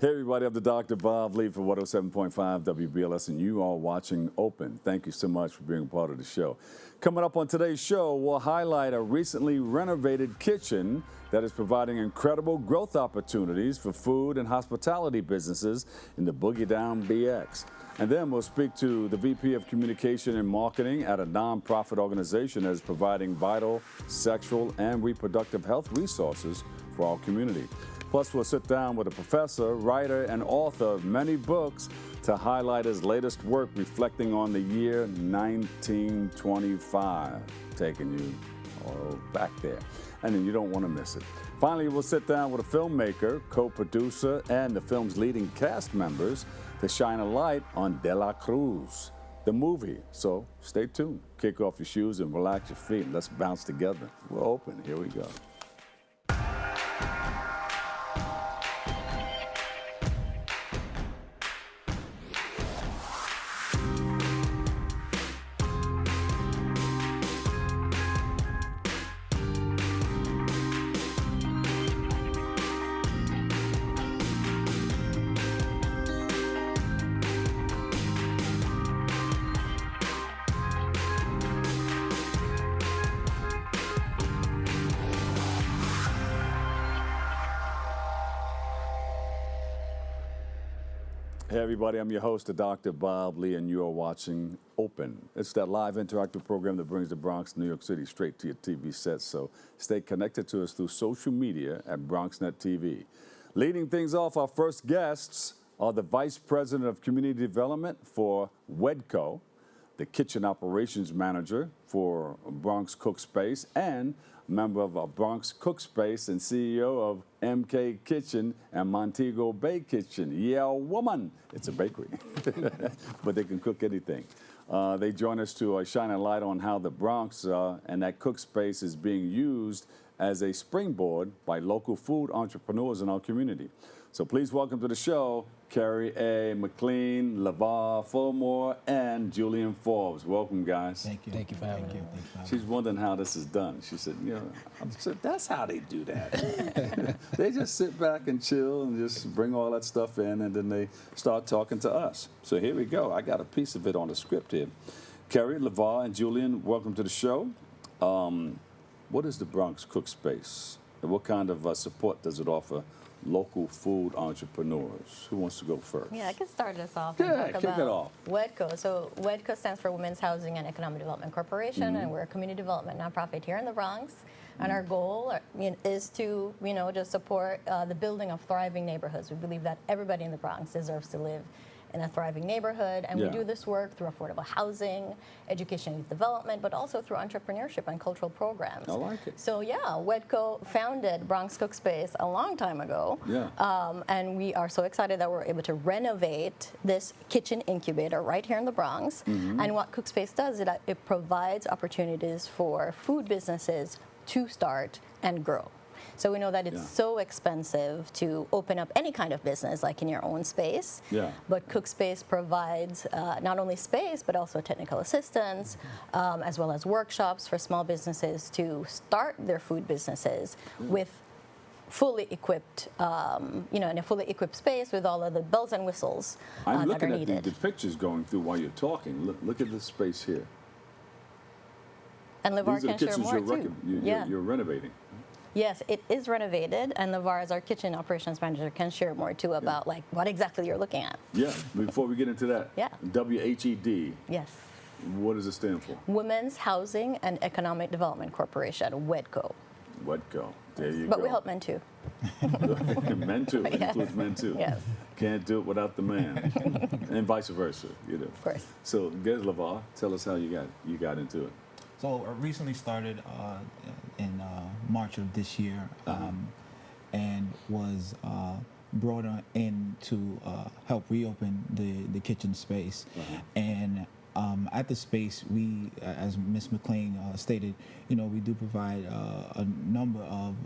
Hey everybody, I'm the Dr. Bob Lee for 107.5 WBLS, and you are watching Open. Thank you so much for being a part of the show. Coming up on today's show, we'll highlight a recently renovated kitchen that is providing incredible growth opportunities for food and hospitality businesses in the Boogie Down BX. And then we'll speak to the VP of Communication and Marketing at a nonprofit organization that is providing vital sexual and reproductive health resources for our community. Plus, we'll sit down with a professor, writer, and author of many books to highlight his latest work reflecting on the year 1925, taking you all back there. And then you don't want to miss it. Finally, we'll sit down with a filmmaker, co-producer, and the film's leading cast members to shine a light on De La Cruz, the movie. So stay tuned. Kick off your shoes and relax your feet. Let's bounce together. We're open. Here we go. Hey everybody, I'm your host, Dr. Bob Lee, and you are watching Open. It's that live interactive program that brings the Bronx, New York City straight to your TV set, so stay connected to us through social media at BronxNet TV. Leading things off, our first guests are the Vice President of Community Development for WHEDco, the Kitchen Operations Manager for Bronx Cook Space, and member of Bronx Cook Space and CEO of MK Kitchen and Montego Bay Kitchen. Yeah, woman. It's a bakery, but they can cook anything. They join us to shine a light on how the Bronx and that cook space is being used as a springboard by local food entrepreneurs in our community. So please welcome to the show, Kerry McLean, Levar Fulmore, and Julian Forbes. Welcome, guys. Thank you. Thank you for having me. She's wondering how this is done. She said, I said, that's how they do that. They just sit back and chill and just bring all that stuff in, and then they start talking to us. So here we go. I got a piece of it on the script here. Kerry, Levar, and Julian, welcome to the show. What is the Bronx Cook Space? And what kind of support does it offer local food entrepreneurs? Who wants to go first? Yeah, I can start us off. Yeah, and talk kick about it off. WHEDco. So WHEDco stands for Women's Housing and Economic Development Corporation, and we're a community development nonprofit here in the Bronx. And our goal is to, just support the building of thriving neighborhoods. We believe that everybody in the Bronx deserves to live in a thriving neighborhood, and we do this work through affordable housing, education and youth development, but also through entrepreneurship and cultural programs. I like it. So WHEDco founded Bronx Cook Space a long time ago, and we are so excited that we're able to renovate this kitchen incubator right here in the Bronx. And what Cook Space does is that it provides opportunities for food businesses to start and grow. So we know that it's so expensive to open up any kind of business, like in your own space. But Cook Space provides not only space, but also technical assistance, as well as workshops for small businesses to start their food businesses with fully equipped, in a fully equipped space with all of the bells and whistles that are needed. I'm looking at the pictures going through while you're talking. Look at this space here. And Levar can share more too. You're renovating. Yes, it is renovated, and Levar, as our kitchen operations manager, can share more too about what exactly you're looking at. Yeah, before we get into that, WHED. Yes. What does it stand for? Women's Housing and Economic Development Corporation, WHEDco. WHEDco, there you go. But we help men too. Men too, it includes men too. Yes. Can't do it without the man, and vice versa, Of course. So, guys, Levar, tell us how you got into it. So I recently started in March of this year, and was brought in to help reopen the kitchen space. And at the space, we, as Ms. McLean stated, we do provide a number of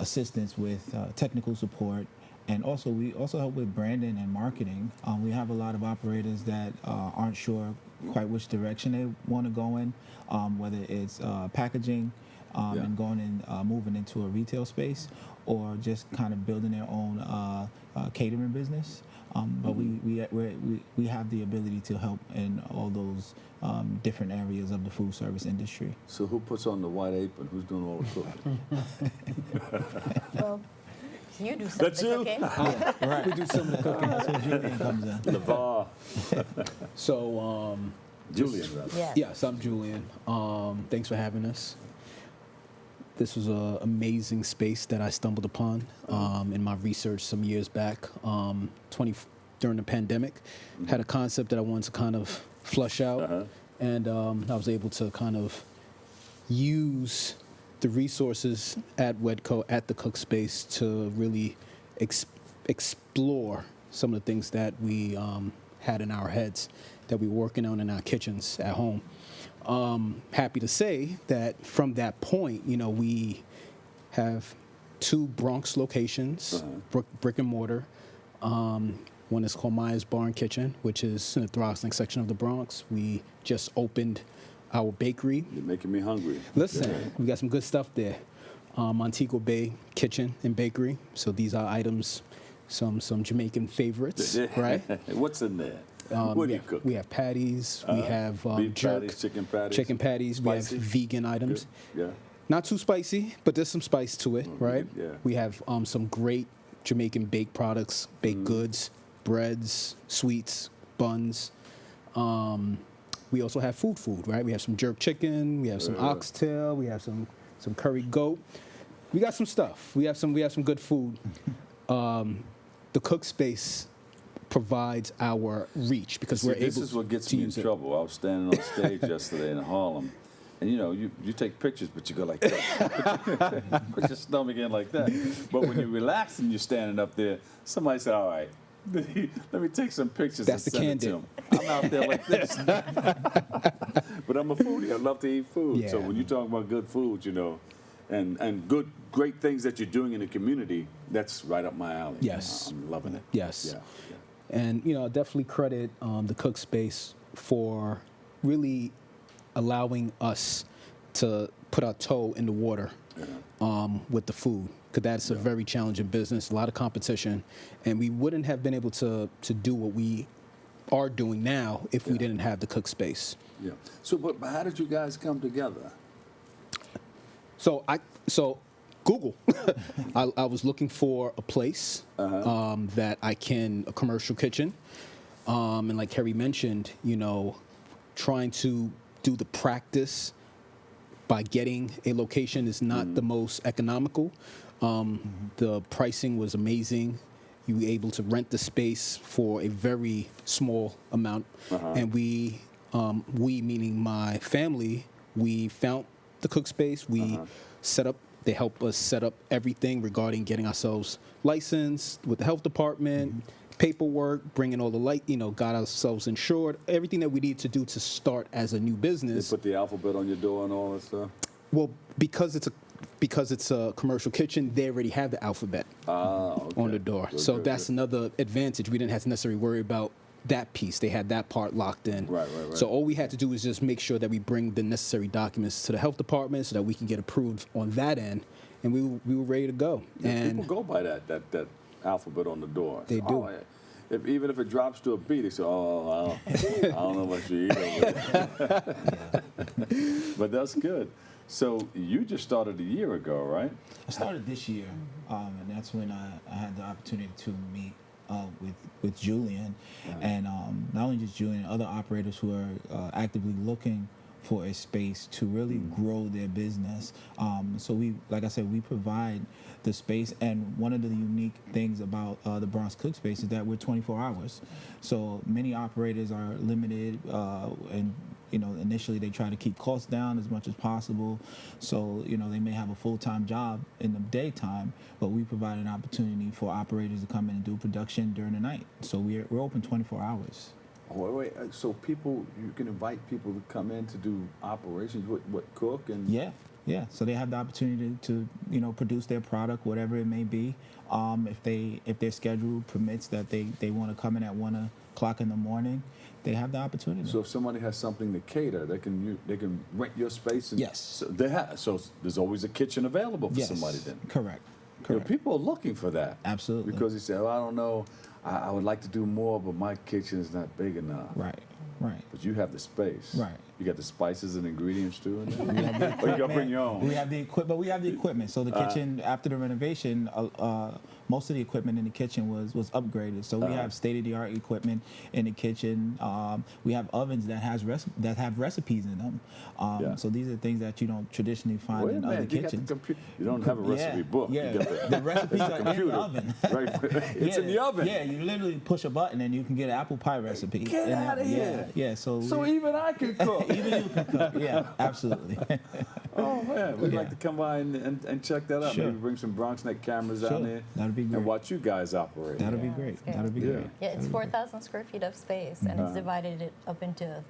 assistance with technical support. And also, we also help with branding and marketing. We have a lot of operators that aren't sure quite which direction they want to go in, whether it's packaging and going and moving into a retail space, or just kind of building their own catering business, but we have the ability to help in all those different areas of the food service industry. So who puts on the white apron? Who's doing all the cooking? Well, you do some of That's the you? cooking. Right. We do some of the cooking. That's where Julian comes in. Levar. So, Julian, rather. Yes. yes, I'm Julian. Thanks for having us. This was an amazing space that I stumbled upon in my research some years back, during the pandemic. Had a concept that I wanted to kind of flush out, and I was able to kind of use the resources at WHEDco, at the Cook Space, to really explore some of the things that we had in our heads that we were working on in our kitchens at home. Happy to say that from that point, we have 2 Bronx locations, brick and mortar. One is called Myers Barn Kitchen, which is in the Throsling section of the Bronx. We just opened our bakery. You're making me hungry. Listen, we got some good stuff there. Montego Bay Kitchen and Bakery. So these are items, some Jamaican favorites, right? What's in there? What do you cook? We have patties. We have beef jerk, patties, chicken patties. chicken patties. Spicy? We have vegan items. Yeah. Not too spicy, but there's some spice to it, right? yeah. We have some great Jamaican baked products, baked goods, breads, sweets, buns. We also have food, right? We have some jerk chicken. We have some oxtail. We have some curry goat. We got some stuff. We have some good food. The Cook Space provides our reach because we're able to use it. This is what gets me in trouble. I was standing on stage yesterday in Harlem, and you take pictures, but you go like that. Put your stomach in like that. But when you're relaxed and you're standing up there, somebody said, all right, let me take some pictures That's and the send it to candid. them. I'm out there like this. But I'm a foodie. I love to eat food. So Yeah. when you talk about good food, and great things that you're doing in the community, that's right up my alley. Yes. I'm loving it. Yes. Yeah. And, definitely credit the Cook Space for really allowing us to put our toe in the water with the food, because that's a very challenging business, a lot of competition, and we wouldn't have been able to do what we are doing now if we didn't have the Cook Space. Yeah. So, but how did you guys come together? So Google. I was looking for a place that I can, a commercial kitchen, and like Kerry mentioned, trying to do the practice by getting a location is not the most economical. The pricing was amazing. You were able to rent the space for a very small amount, and we meaning my family, we found the Cook Space. We set up. They help us set up everything regarding getting ourselves licensed with the health department, paperwork, bringing all the got ourselves insured, everything that we need to do to start as a new business. They put the alphabet on your door and all that stuff? Well, because it's a commercial kitchen, they already have the alphabet on the door. So that's another advantage. We didn't have to necessarily worry about that piece. They had that part locked in. Right. So all we had to do is just make sure that we bring the necessary documents to the health department so that we can get approved on that end, and we were ready to go. Yeah, and people go by that alphabet on the door. They do. Even if it drops to a beat, they say, I don't know what you eat over there. But that's good. So you just started a year ago, right? I started this year, and that's when I had the opportunity to meet with Julian, and not only just Julian, other operators who are actively looking for a space to really grow their business. So we, like I said, we provide the space, and one of the unique things about the Bronx Cook Space is that we're 24 hours. So many operators are limited, and initially they try to keep costs down as much as possible. So they may have a full-time job in the daytime, but we provide an opportunity for operators to come in and do production during the night. So we're open 24 hours. Oh, wait. So you can invite people to come in to do operations, what cook and Yeah. So they have the opportunity to produce their product, whatever it may be. If their schedule permits that they want to come in at 1 o'clock in the morning, they have the opportunity. So if somebody has something to cater, they can rent your space. And Yes. So so there's always a kitchen available for somebody then. Correct. You know, people are looking for that. Absolutely. Because he said, "Oh, I don't know, I would like to do more, but my kitchen is not big enough." Right. Right. But you have the space. Right. You got the spices and ingredients too. In We there? have the Or you gotta bring your own. We have the equipment. We have the equipment. So the kitchen, after the renovation, most of the equipment in the kitchen was upgraded. So we have state-of-the-art equipment in the kitchen. We have ovens that have recipes in them. Yeah. So these are things that you don't traditionally find Wait a in other minute, you got the kitchens. computer. You don't have a recipe book. Yeah, You got the recipes are in the computer. oven. Right. It's in the oven. Yeah, you literally push a button and you can get an apple pie recipe. Get in outta it. here. Yeah. So even I can cook. even you can cook. Yeah, absolutely. Oh man, we'd Yeah. like to come by and check that out. Sure. Maybe bring some BronxNet cameras Sure. down there. That'd be great. And watch you guys operate. That'd be Yeah, great. that's great. That'd be Yeah. great. Yeah, it's 4,000 square feet of space, and it's divided it up into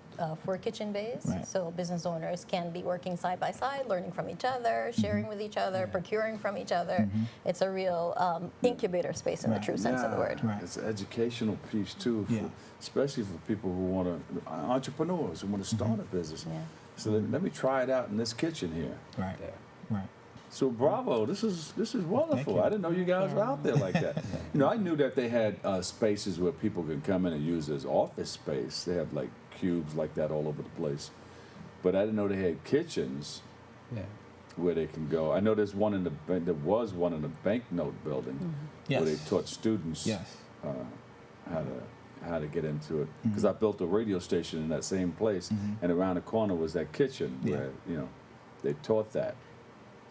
4 kitchen bays. Right. So business owners can be working side by side, learning from each other, sharing with each other, procuring from each other. It's a real incubator space in the Right. true sense of the word. Right. It's an educational piece too, Yeah. especially for people who want to, entrepreneurs who want to start a business. Yeah. So let me try it out in this kitchen here. Right. Right. So bravo, this is wonderful. you. I didn't know you guys were out there like that. You know, I knew that they had spaces where people can come in and use as office space. They have like cubes like that all over the place. But I didn't know they had kitchens Yeah. where they can go. I know there was one in the banknote building where they Yes. taught students Yes. how to get into it. Because I built a radio station in that same place, and around the corner was that kitchen Yeah. where they taught that.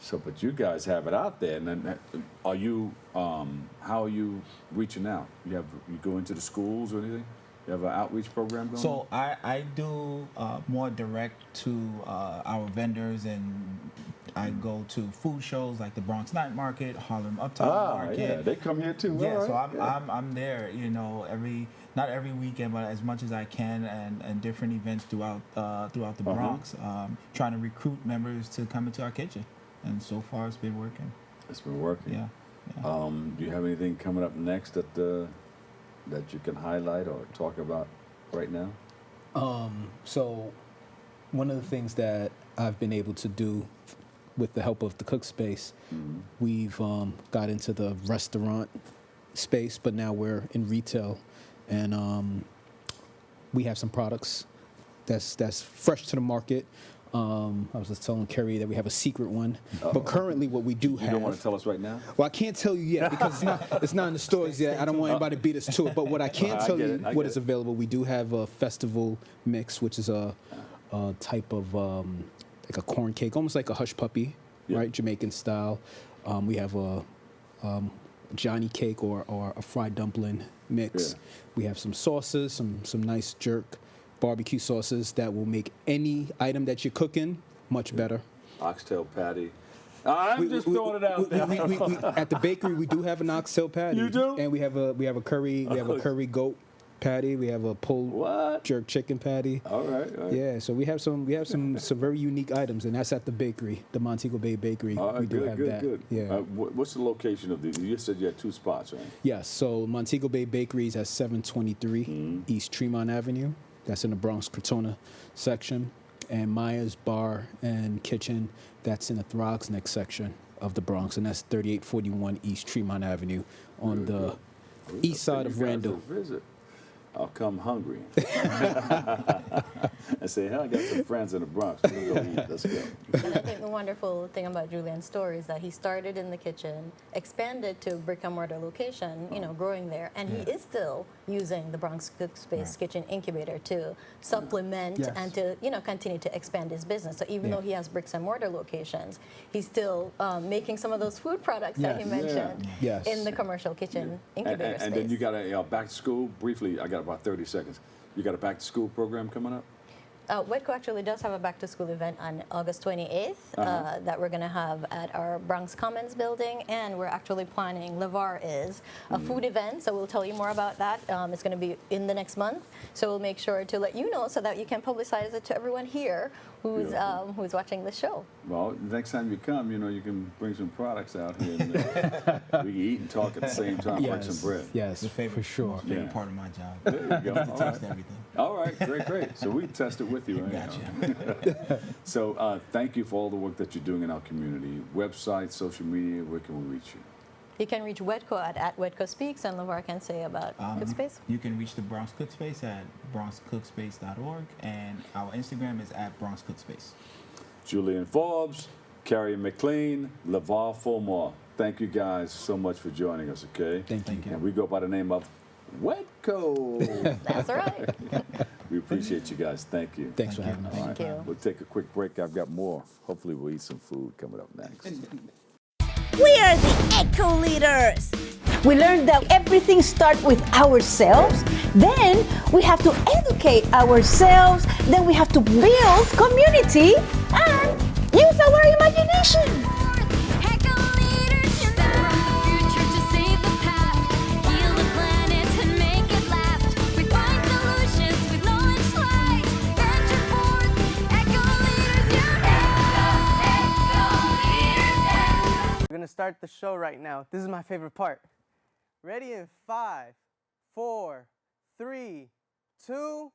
So, but you guys have it out there, and then are you? How are you reaching out? You go into the schools or anything? You have an outreach program going? So I do more direct to our vendors, and I go to food shows like the Bronx Night Market, Harlem Uptown Market. yeah, they come here too. Yeah, All so right. I'm there, not every weekend, but as much as I can, and different events throughout the Bronx, trying to recruit members to come into our kitchen, and so far it's been working. It's been working. Yeah. Do you have anything coming up next that you can highlight or talk about right now? So one of the things that I've been able to do with the help of the Cook Space, we've got into the restaurant space, but now we're in retail, and we have some products that's fresh to the market. I was just telling Kerry that we have a secret one, but currently what we do You have. don't want to tell us right now? Well, I can't tell you yet because it's not in the stores yet. I don't want anybody to beat us to it. But what I can I tell get you, it, I what get is it. available, we do have a festival mix, which is a type of like a corn cake, almost like a hush puppy, Yeah. right, Jamaican style. We have a Johnny cake or a fried dumpling mix. Yeah. We have some sauces, some nice jerk barbecue sauces that will make any item that you're cooking much better. Oxtail patty. I'm just throwing it out there. we, at the bakery, we do have an oxtail patty. You do? And we have a curry goat patty. We have a pulled What? jerk chicken patty. All right. Yeah, so we have some very unique items, and that's at the bakery, the Montego Bay Bakery. All right, we do good, have good, that. good. Yeah. What's the location of these? You said you had 2 spots, right? Yes. So Montego Bay Bakery is at 723 East Tremont Avenue. That's in the Bronx Crotona section. And Maya's Bar and Kitchen, that's in the Throgsneck section of the Bronx, and that's 3841 East Tremont Avenue on the east side of Randall. Visit. I'll come hungry. I say, hey, I got some friends in the Bronx. Let's go eat. Let's go. And I think the wonderful thing about Julian's story is that he started in the kitchen, expanded to brick and mortar location, growing there, and he is still using the Bronx Cook Space Kitchen Incubator to supplement Yes. and to continue to expand his business. So even though he has bricks and mortar locations, he's still making some of those food products that he Yes. mentioned Yes. in the commercial kitchen incubator space. And then you got a back to school. Briefly, I got about 30 seconds. You got a back to school program coming up? WHEDco actually does have a back-to-school event on August 28th that we're going to have at our Bronx Commons building, and we're actually planning, Levar is, a food event, so we'll tell you more about that. It's going to be in the next month, so we'll make sure to let you know so that you can publicize it to everyone here who's watching the show. Well, next time you come, you can bring some products out here. And, we can eat and talk at the same time, break some bread. Yes, The favorite, for sure. favorite Yeah. part of my job. There you go. All Taste right. everything. All right, great. So we can test it with you. Right Gotcha. So thank you for all the work that you're doing in our community. Website, social media, where can we reach you? You can reach WHEDco at WHEDco Speaks, and Levar can say about Cook Space. You can reach the Bronx Cook Space at bronxcookspace.org, and our Instagram is at Bronx Cook Space. Julian Forbes, Kerry McLean, Levar Fulmore. Thank you guys so much for joining us, okay? Thank you. And we go by the name of WHEDco. That's right. We appreciate you guys. Thank you. Thanks for having us. All right. Thank you. We'll take a quick break. I've got more. Hopefully we'll eat some food coming up next. We are the Eco Leaders. We learned that everything starts with ourselves. Then we have to educate ourselves. Then we have to build community and use our imagination. Eco Leaders, you step from the future to save the past. Heal the planet and make it last. We find solutions with knowledge light. Venture forth, Eco Leaders, you're Eco Leaders. We're gonna start the show right now. This is my favorite part. Ready in 5, 4, 3, 2.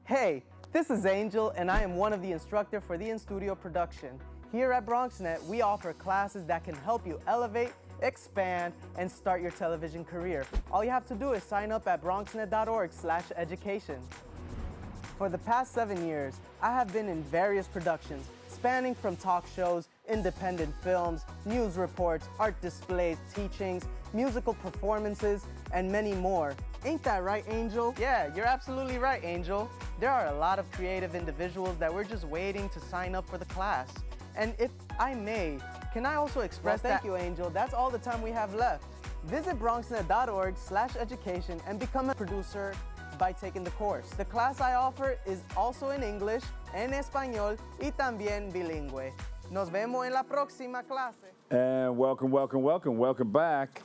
Hey, this is Angel, and I am one of the instructors for the in-studio production. Here at BronxNet, we offer classes that can help you elevate, expand, and start your television career. All you have to do is sign up at bronxnet.org/education. For the past 7 years, I have been in various productions, spanning from talk shows, independent films, news reports, art displays, teachings, musical performances, and many more. Ain't that right, Angel? Yeah, you're absolutely right, Angel. There are a lot of creative individuals that we're just waiting to sign up for the class. And if I may, can I also express thank you, Angel. That's all the time we have left. Visit bronxnet.org/education and become a producer by taking the course. The class I offer is also in English, en español y también bilingüe. Nos vemos en la próxima clase. And welcome back.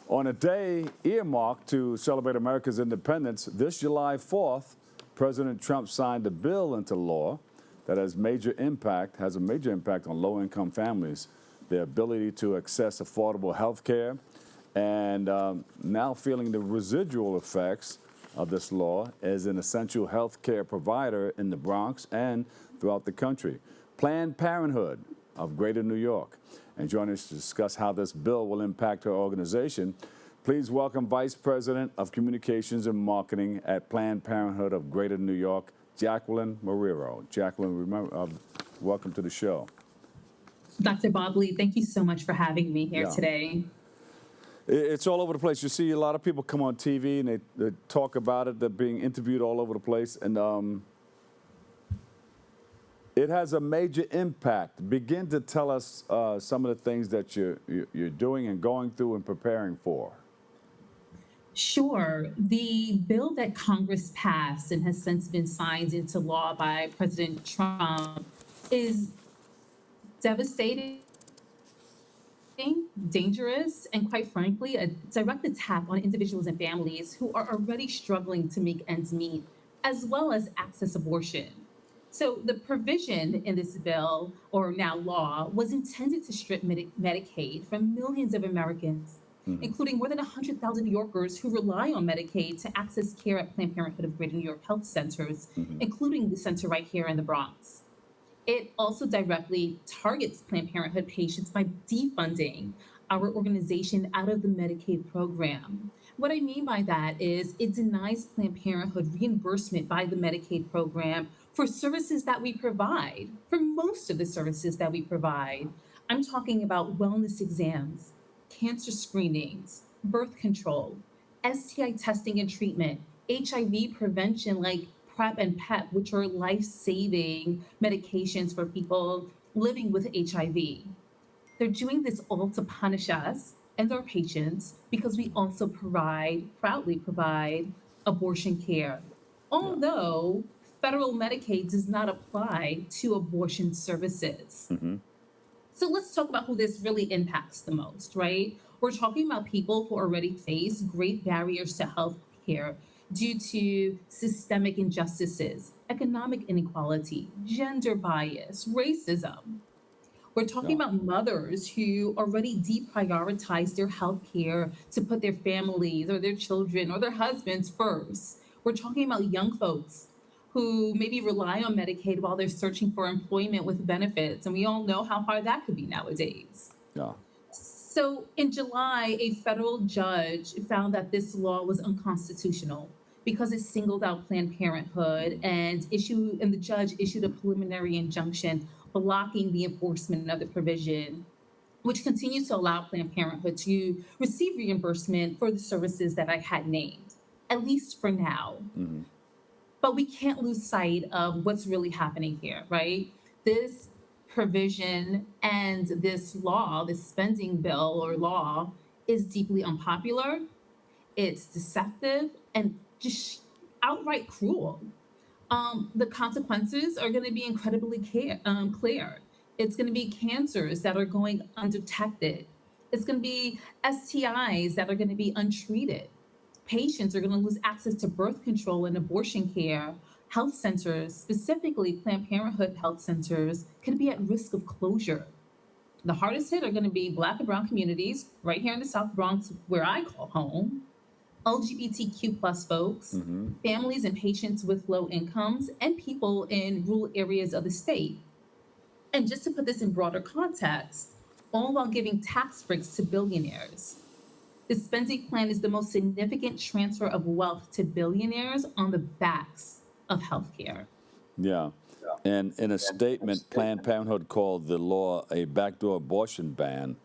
On a day earmarked to celebrate America's independence, this July 4th, President Trump signed a bill into law that has a major impact on low-income families, their ability to access affordable health care, and now feeling the residual effects of this law as an essential health care provider in the Bronx and throughout the country. Planned Parenthood of Greater New York. And joining us to discuss how this bill will impact her organization, please welcome Vice President of Communications and Marketing at Planned Parenthood of Greater New York, Jacquelyn Marrero. Jacquelyn, welcome to the show. Dr. Bobley, thank you so much for having me here today. It's all over the place. You see a lot of people come on TV and they talk about it. They're being interviewed all over the place. And it has a major impact. Begin to tell us some of the things that you're doing and going through and preparing for. Sure. The bill that Congress passed and has since been signed into law by President Trump is devastating, dangerous, and quite frankly, a direct attack on individuals and families who are already struggling to make ends meet, as well as access abortion. So the provision in this bill, or now law, was intended to strip Medicaid from millions of Americans, including more than 100,000 New Yorkers who rely on Medicaid to access care at Planned Parenthood of Greater New York health centers, including the center right here in the Bronx. It also directly targets Planned Parenthood patients by defunding our organization out of the Medicaid program. What I mean by that is it denies Planned Parenthood reimbursement by the Medicaid program for services that we provide, for most of the services that we provide. I'm talking about wellness exams, cancer screenings, birth control, STI testing and treatment, HIV prevention like PrEP and PEP, which are life-saving medications for people living with HIV. They're doing this all to punish us and our patients because we also proudly provide abortion care. Although federal Medicaid does not apply to abortion services. So let's talk about who this really impacts the most, right? We're talking about people who already face great barriers to health care due to systemic injustices, economic inequality, gender bias, racism. We're talking about mothers who already deprioritize their health care to put their families or their children or their husbands first. We're talking about young folks who maybe rely on Medicaid while they're searching for employment with benefits. And we all know how hard that could be nowadays. So in July, a federal judge found that this law was unconstitutional because it singled out Planned Parenthood and the judge issued a preliminary injunction blocking the enforcement of the provision, which continues to allow Planned Parenthood to receive reimbursement for the services that I had named, at least for now. But we can't lose sight of what's really happening here, right? This provision and this law, this spending bill or law, is deeply unpopular, it's deceptive, and just outright cruel. The consequences are going to be incredibly clear. It's going to be cancers that are going undetected. It's going to be STIs that are going to be untreated. Patients are going to lose access to birth control and abortion care. Health centers, specifically Planned Parenthood health centers, could be at risk of closure. The hardest hit are going to be Black and Brown communities right here in the South Bronx, where I call home, LGBTQ plus folks, families and patients with low incomes, and people in rural areas of the state. And just to put this in broader context, all while giving tax breaks to billionaires. The spending plan is the most significant transfer of wealth to billionaires on the backs of healthcare. Yeah. And in a statement, Planned Parenthood called the law a backdoor abortion ban.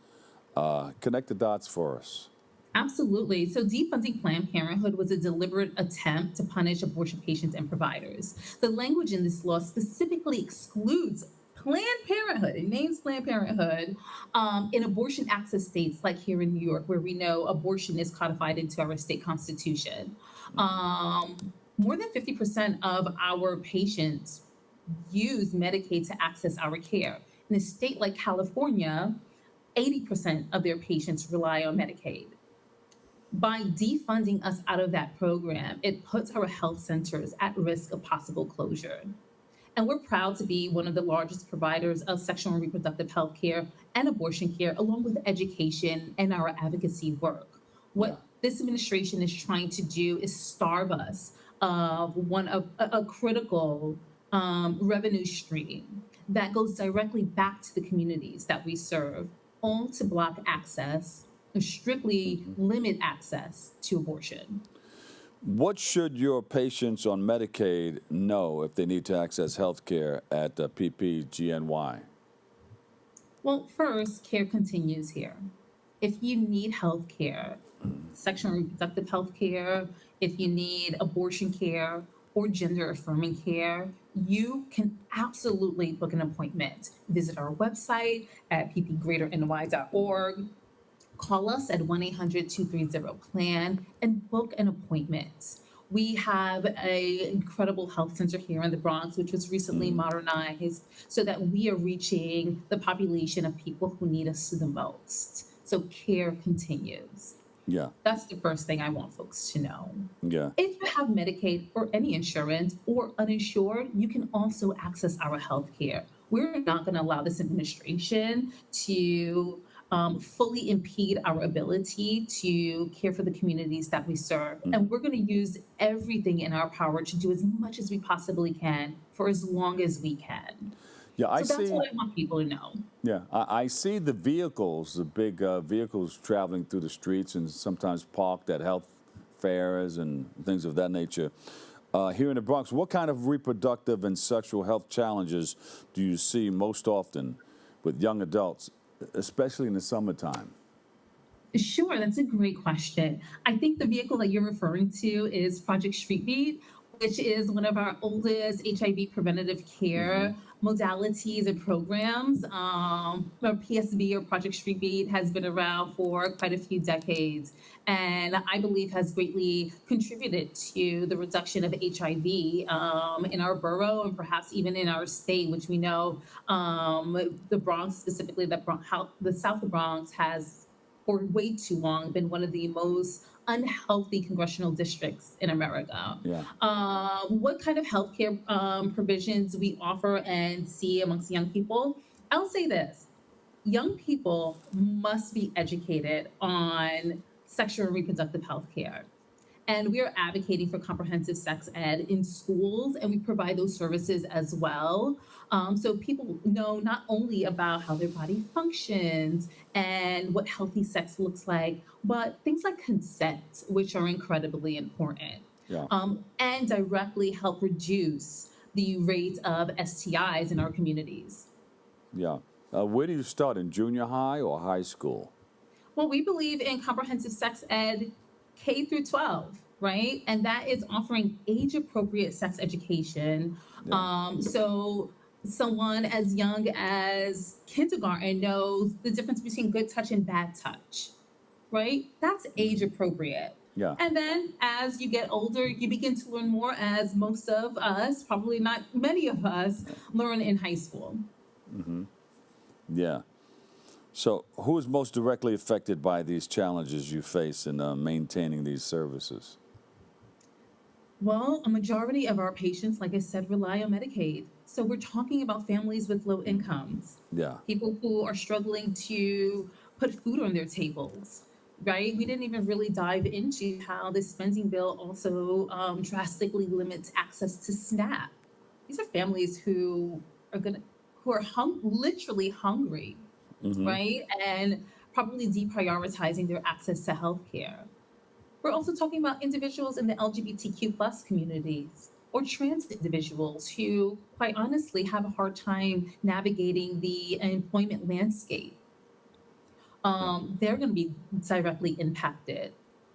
Connect the dots for us. Absolutely. So defunding Planned Parenthood was a deliberate attempt to punish abortion patients and providers. The language in this law specifically excludes Planned Parenthood, it names Planned Parenthood, in abortion access states like here in New York, where we know abortion is codified into our state constitution. More than 50% of our patients use Medicaid to access our care. In a state like California, 80% of their patients rely on Medicaid. By defunding us out of that program, it puts our health centers at risk of possible closure. And we're proud to be one of the largest providers of sexual and reproductive health care and abortion care, along with education and our advocacy work. What this administration is trying to do is starve us of a critical revenue stream that goes directly back to the communities that we serve, all to block access, or strictly limit access to abortion. What should your patients on Medicaid know if they need to access health care at PPGNY? Well, first, care continues here. If you need health care, sexual and reproductive health care, if you need abortion care or gender affirming care, you can absolutely book an appointment. Visit our website at ppgreaterny.org. Call us at 1-800-230-PLAN and book an appointment. We have an incredible health center here in the Bronx, which was recently modernized so that we are reaching the population of people who need us the most. So care continues. Yeah. That's the first thing I want folks to know. Yeah. If you have Medicaid or any insurance or uninsured, you can also access our health care. We're not going to allow this administration to fully impede our ability to care for the communities that we serve. And we're going to use everything in our power to do as much as we possibly can for as long as we can. Yeah, I So that's see. what I want people to know. Yeah, I see the vehicles, the big vehicles traveling through the streets and sometimes parked at health fairs and things of that nature. Here in the Bronx, what kind of reproductive and sexual health challenges do you see most often with young adults, especially in the summertime? Sure, that's a great question. I think the vehicle that you're referring to is Project Street Beat, which is one of our oldest HIV preventative care modalities and programs. Our PSB, or Project Street Beat, has been around for quite a few decades, and I believe has greatly contributed to the reduction of HIV in our borough and perhaps even in our state, which we know the Bronx, specifically the South of Bronx, has for way too long been one of the most unhealthy congressional districts in America. Yeah. What kind of healthcare provisions we offer and see amongst young people? I'll say this. Young people must be educated on sexual and reproductive health care. And we are advocating for comprehensive sex ed in schools, and we provide those services as well. So people know not only about how their body functions and what healthy sex looks like, but things like consent, which are incredibly important, Yeah. and directly help reduce the rate of STIs in our communities. Yeah. Where do you start, in junior high or high school? Well, we believe in comprehensive sex ed K through 12, right? And that is offering age appropriate sex education. Yeah. So someone as young as kindergarten knows the difference between good touch and bad touch, right? That's age appropriate. Yeah. And then as you get older, you begin to learn more, as most of us, probably not many of us, learn in high school. Yeah. So, who is most directly affected by these challenges you face in maintaining these services? Well, a majority of our patients, like I said, rely on Medicaid. So we're talking about families with low incomes, Yeah. people who are struggling to put food on their tables, right? We didn't even really dive into how this spending bill also drastically limits access to SNAP. These are families who are literally hungry, right? And probably deprioritizing their access to healthcare. We're also talking about individuals in the LGBTQ plus communities or trans individuals who, quite honestly, have a hard time navigating the employment landscape. They're going to be directly impacted,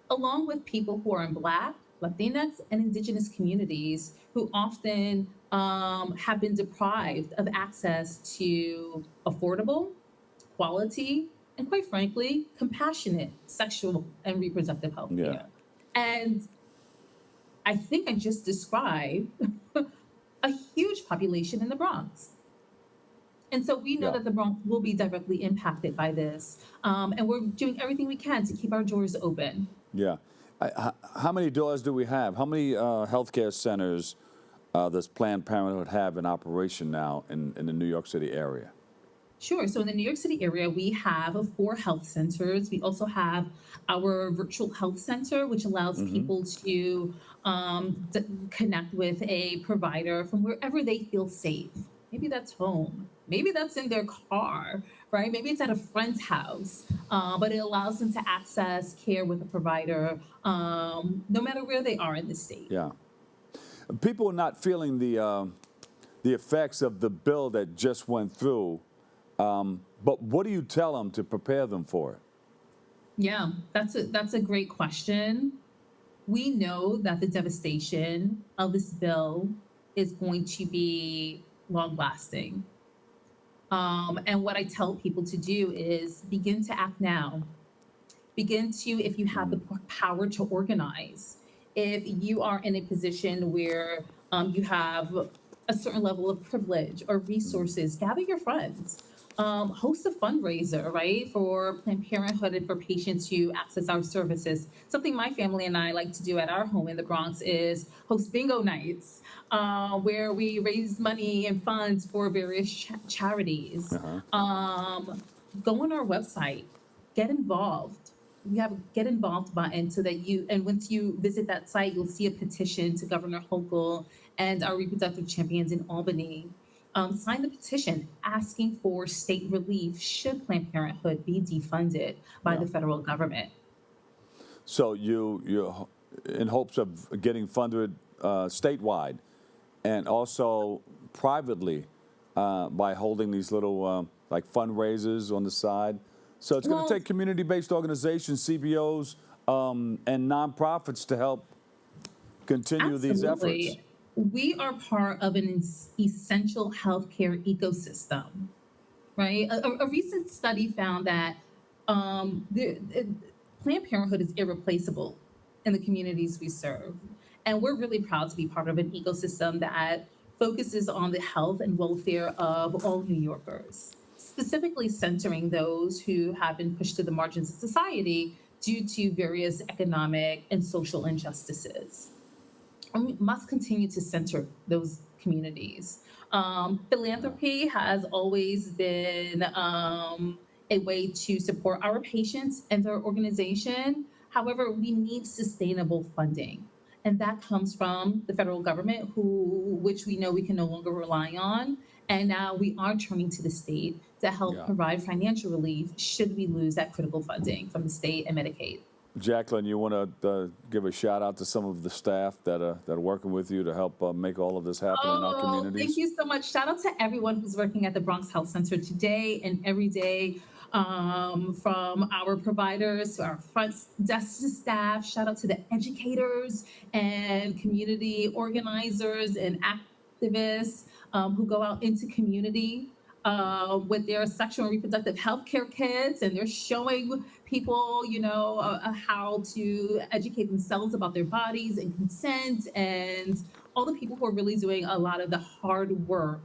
along with people who are in Black, Latinx, and Indigenous communities who often have been deprived of access to affordable, quality, and quite frankly, compassionate sexual and reproductive health Yeah. care. And I think I just described a huge population in the Bronx. And so we know Yeah. that the Bronx will be directly impacted by this. And we're doing everything we can to keep our doors open. Yeah. How many doors do we have? How many healthcare centers does Planned Parenthood have in operation now in the New York City area? Sure. So in the New York City area, we have 4 health centers. We also have our virtual health center, which allows people to connect with a provider from wherever they feel safe. Maybe that's home. Maybe that's in their car, right? Maybe it's at a friend's house. But it allows them to access care with a provider no matter where they are in the state. Yeah. People are not feeling the effects of the bill that just went through. But what do you tell them to prepare them for it? Yeah, that's a great question. We know that the devastation of this bill is going to be long lasting. And what I tell people to do is begin to act now. Begin to, if you have the power to organize, if you are in a position where you have a certain level of privilege or resources, gather your friends. Host a fundraiser, right, for Planned Parenthood and for patients who access our services. Something my family and I like to do at our home in the Bronx is host bingo nights, where we raise money and funds for various charities. Go on our website, get involved. We have a get involved button so that and once you visit that site, you'll see a petition to Governor Hochul and our reproductive champions in Albany. Sign the petition asking for state relief should Planned Parenthood be defunded by the federal government. So you're in hopes of getting funded statewide and also privately by holding these little like fundraisers on the side. So it's going to take community-based organizations, CBOs, and nonprofits to help continue these efforts. We are part of an essential healthcare ecosystem, right? A recent study found that Planned Parenthood is irreplaceable in the communities we serve. And we're really proud to be part of an ecosystem that focuses on the health and welfare of all New Yorkers, specifically centering those who have been pushed to the margins of society due to various economic and social injustices. And we must continue to center those communities. Philanthropy has always been a way to support our patients and our organization. However, we need sustainable funding. And that comes from the federal government, which we know we can no longer rely on. And now we are turning to the state to help Yeah. provide financial relief should we lose that critical funding from the state and Medicaid. Jacquelyn, you want to give a shout out to some of the staff that are working with you to help make all of this happen in our communities? Thank you so much. Shout out to everyone who's working at the Bronx Health Center today and every day, from our providers to our front desk staff. Shout out to the educators and community organizers and activists who go out into community with their sexual and reproductive health care kits, and they're showing people, how to educate themselves about their bodies and consent, and all the people who are really doing a lot of the hard work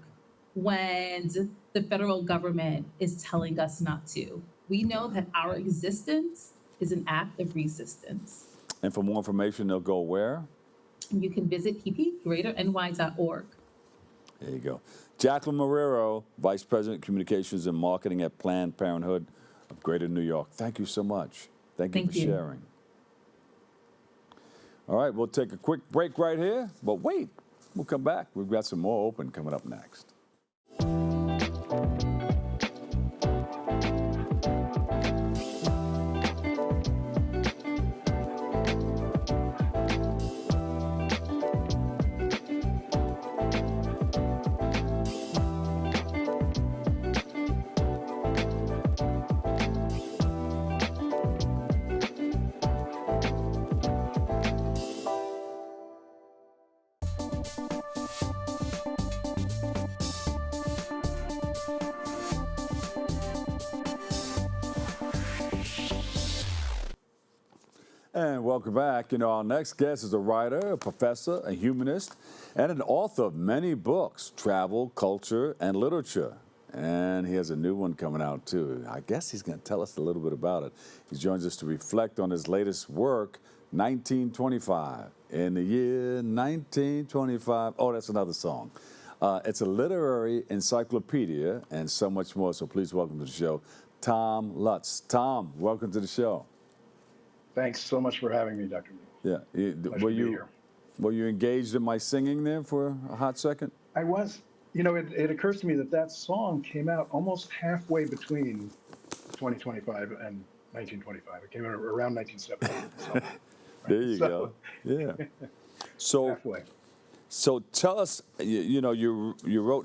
when the federal government is telling us not to. We know that our existence is an act of resistance. And for more information, they'll go where? You can visit ppgreaterny.org. There you go. Jacquelyn Marrero, Vice President, Communications and Marketing at Planned Parenthood of Greater New York. Thank you so much. Thank you for sharing. All right, we'll take a quick break right here, but wait, we'll come back. We've got some more Open coming up next. And welcome back. Our next guest is a writer, a professor, a humanist, and an author of many books, travel, culture, and literature. And he has a new one coming out, too. I guess he's going to tell us a little bit about it. He joins us to reflect on his latest work, 1925. In the year 1925. Oh, that's another song. It's a literary encyclopedia and so much more. So please welcome to the show, Tom Lutz. Tom, welcome to the show. Thanks so much for having me, Dr. Lee. Yeah. Were you engaged in my singing there for a hot second? I was. It occurs to me that song came out almost halfway between 2025 and 1925. It came out around 1970. So, there you go. Yeah. So halfway. So tell us. You wrote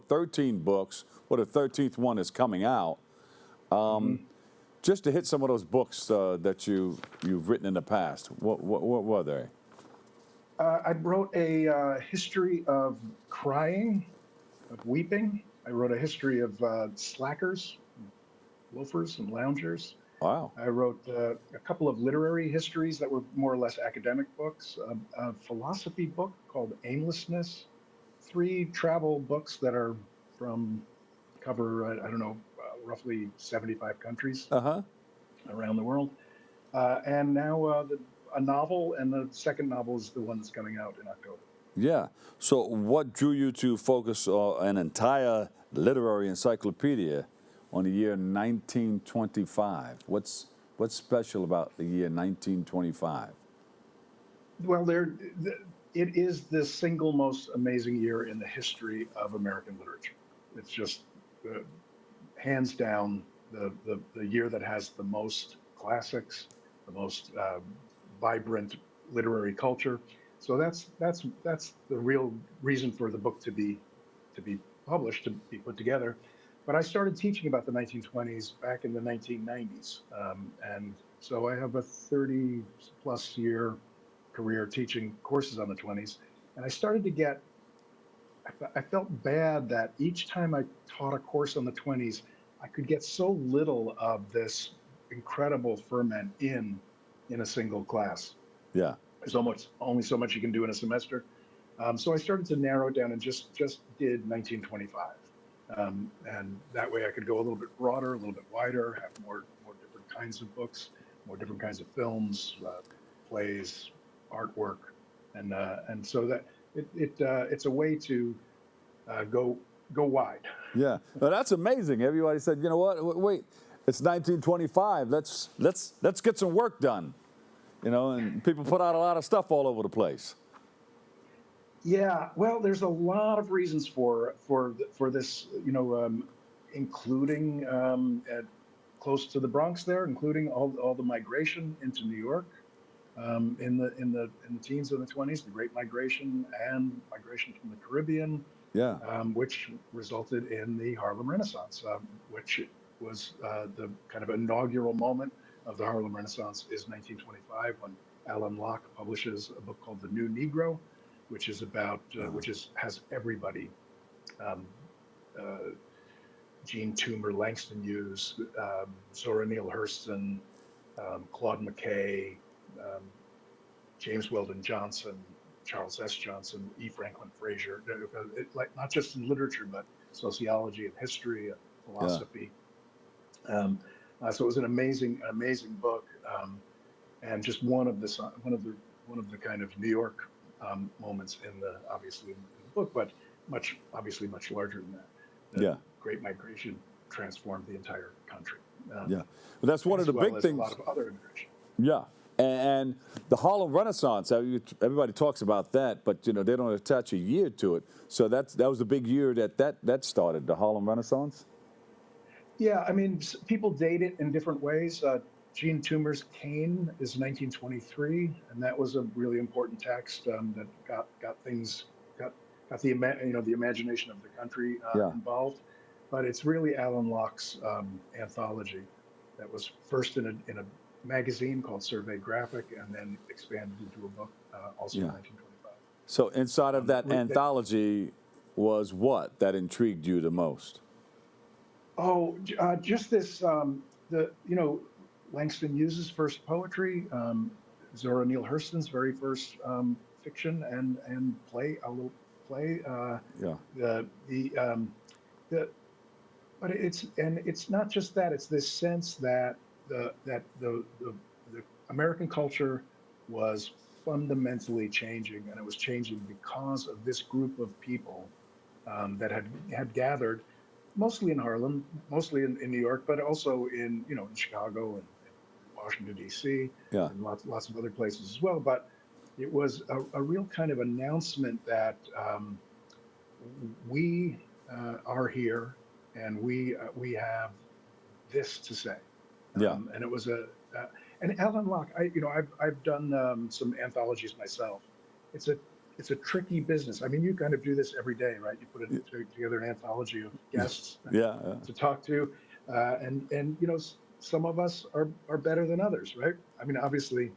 13 books. Well, the 13th one is coming out. Just to hit some of those books that you've written in the past, what were they? I wrote a history of crying, of weeping. I wrote a history of slackers, loafers, and loungers. Wow. I wrote a couple of literary histories that were more or less academic books, a philosophy book called Aimlessness, 3 travel books that are cover, roughly 75 countries around the world. And now a novel, and the second novel is the one that's coming out in October. Yeah. So what drew you to focus on an entire literary encyclopedia on the year 1925? What's special about the year 1925? Well, it is the single most amazing year in the history of American literature. It's just hands down the year that has the most classics, the most vibrant literary culture. So that's the real reason for the book to be published, to be put together. But I started teaching about the 1920s back in the 1990s, and so I have a 30-plus year career teaching courses on the 20s, and I started to I felt bad that each time I taught a course on the 20s, I could get so little of this incredible ferment in a single class. Yeah. There's only so much you can do in a semester. So I started to narrow it down and just did 1925. And that way I could go a little bit broader, a little bit wider, have more different kinds of books, more different kinds of films, plays, artwork. And so that it's a way to go wide. Yeah. Well, that's amazing. Everybody said, you know what? Wait, it's 1925. Let's get some work done. And people put out a lot of stuff all over the place. Yeah, well, there's a lot of reasons for this, including at close to the Bronx there, including all the migration into New York in the teens and the 20s, the Great Migration and migration from the Caribbean, Yeah. which resulted in the Harlem Renaissance, which was the kind of inaugural moment of the Harlem Renaissance is 1925 when Alan Locke publishes a book called The New Negro, which is about has everybody, Gene Toomer, Langston Hughes, Zora Neale Hurston, Claude McKay, James Weldon Johnson, Charles S. Johnson, E. Franklin Frazier, like not just in literature but sociology and history and philosophy. So it was an amazing book, and just one of the kind of New York moments in the book, but much larger than that. The Great Migration transformed the entire country. But that's one of the big things. A lot of other immigration. Yeah, and the Harlem Renaissance. Everybody talks about that, but they don't attach a year to it. So that was the big year that started the Harlem Renaissance. Yeah, I mean, people date it in different ways. Gene Toomer's Cane is 1923, and that was a really important text that got the imagination of the country involved. But it's really Alan Locke's anthology that was first in a magazine called Survey Graphic, and then expanded into a book also in 1925. So inside of that anthology was what that intrigued you the most? Oh, just this, Langston Hughes' first poetry, Zora Neale Hurston's very first fiction and play, a little play. But it's not just that. It's this sense that the American culture was fundamentally changing, and it was changing because of this group of people that had gathered, mostly in Harlem, mostly in New York, but also in Chicago and Washington D.C. and lots of other places as well. But it was a real kind of announcement that we are here and we have this to say. And it was and Alan Locke. I've done some anthologies myself. It's a tricky business. I mean, you kind of do this every day, right? You put together an anthology of guests to talk to, and some of us are better than others, right? I mean, obviously,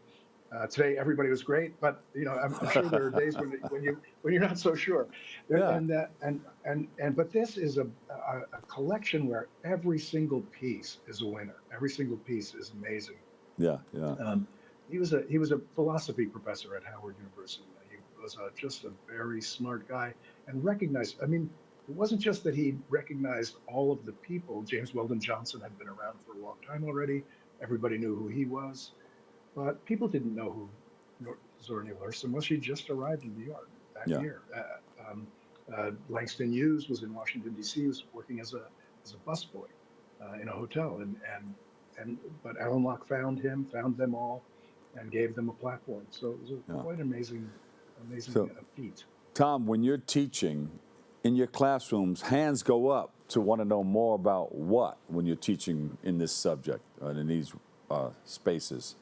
today everybody was great, but I'm sure there are days when you're not so sure. But this is a collection where every single piece is a winner. Every single piece is amazing. He was a philosophy professor at Howard University. He was just a very smart guy and recognized. I mean, it wasn't just that he recognized all of the people. James Weldon Johnson had been around for a long time already. Everybody knew who he was, but people didn't know who Zora Neale Hurston was. She just arrived in New York that year. Langston Hughes was in Washington D.C. He was working as a busboy in a hotel, but Alan Locke found them all, and gave them a platform. So it was quite amazing feat. Tom, when you're teaching in your classrooms, hands go up to want to know more about what when you're teaching in this subject and in these spaces.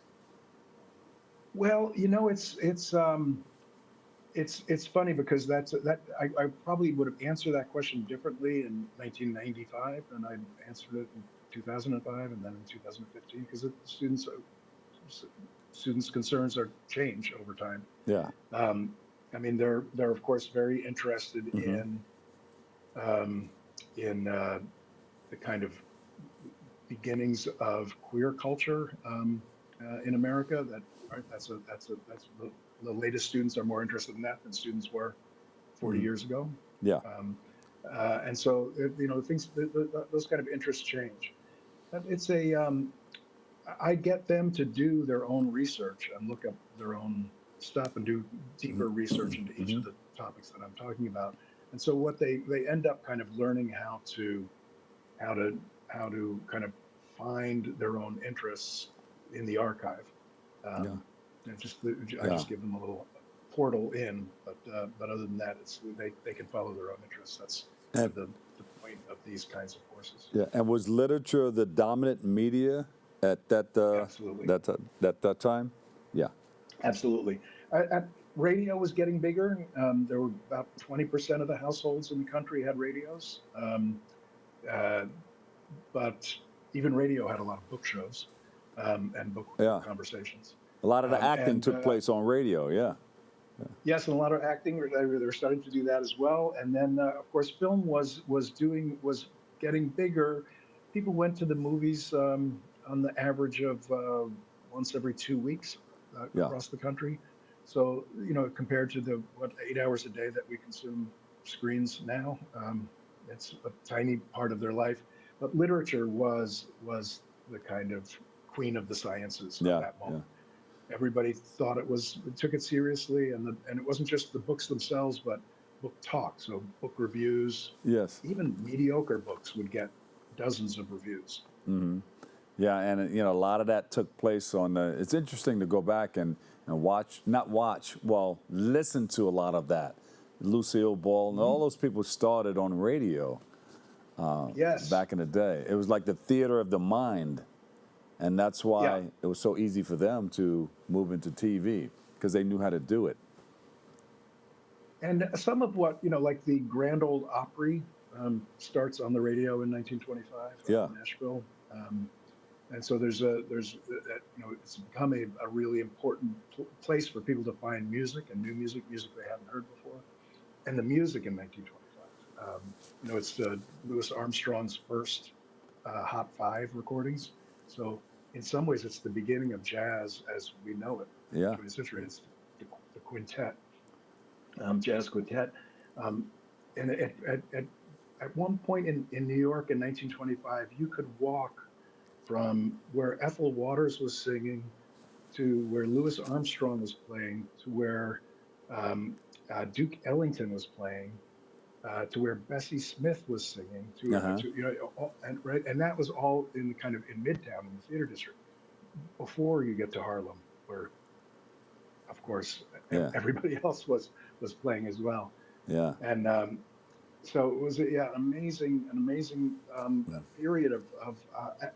Well, it's funny because I probably would have answered that question differently in 1995, and I answered it in 2005, and then in 2015, because students' concerns change over time. I mean, they're of course very interested in the kind of beginnings of queer culture in America. That's the latest students are more interested in that than students were 40 years ago. And so things, those kind of interests change. It's I get them to do their own research and look up their own stuff and do deeper research into each of the topics that I'm talking about. And so what they end up kind of learning how to kind of find their own interests in the archive. And I just give them a little portal in, but other than that, they can follow their own interests. That's the point of these kinds of courses. Yeah, and was literature the dominant media at Absolutely. that time? Yeah. Absolutely. Radio was getting bigger. There were about 20% of the households in the country had radios. But even radio had a lot of book shows and book conversations. A lot of the acting took place on radio, yeah. Yes, and a lot of acting. They were starting to do that as well. And then, of course, film was getting bigger. People went to the movies on the average of once every 2 weeks across the country. So, compared to the 8 hours a day that we consume screens now, it's a tiny part of their life. But literature was the kind of queen of the sciences at that moment. Everybody thought it took it seriously, and it wasn't just the books themselves, but book talk. So book reviews. Yes. Even mediocre books would get dozens of reviews. Mm-hmm. Yeah, and a lot of that took place on. It's interesting to go back and listen to a lot of that. Lucille Ball and all those people started on radio. Yes. Back in the day, it was like the theater of the mind. And that's why it was so easy for them to move into TV, because they knew how to do it. And some of what, like the Grand Ole Opry starts on the radio in 1925 in Nashville. And so it's become a really important place for people to find music and new music they haven't heard before. And the music in 1925, it's Louis Armstrong's first Hot 5 recordings. So in some ways, it's the beginning of jazz as we know it. Yeah. It's the quintet, jazz quintet. And at one point in New York in 1925, you could walk from where Ethel Waters was singing to where Louis Armstrong was playing to where Duke Ellington was playing. To where Bessie Smith was singing, and that was all in Midtown in the theater district. Before you get to Harlem, where, of course, everybody else was playing as well. Yeah. And so it was an amazing period of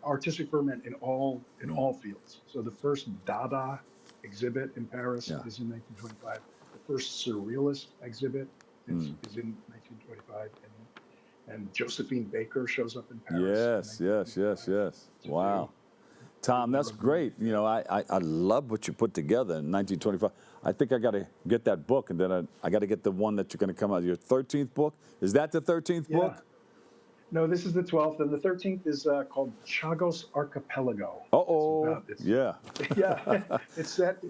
artistic ferment in all fields. So the first Dada exhibit in Paris is in 1925. The first Surrealist exhibit is in 1925, and Josephine Baker shows up in Paris. Yes. Wow. Tom, that's great. I love what you put together in 1925. I think I got to get that book, and then I got to get the one that you're going to come out. Your 13th book? Is that the 13th book? No, this is the 12th, and the 13th is called Chagos Archipelago. Yeah. It's set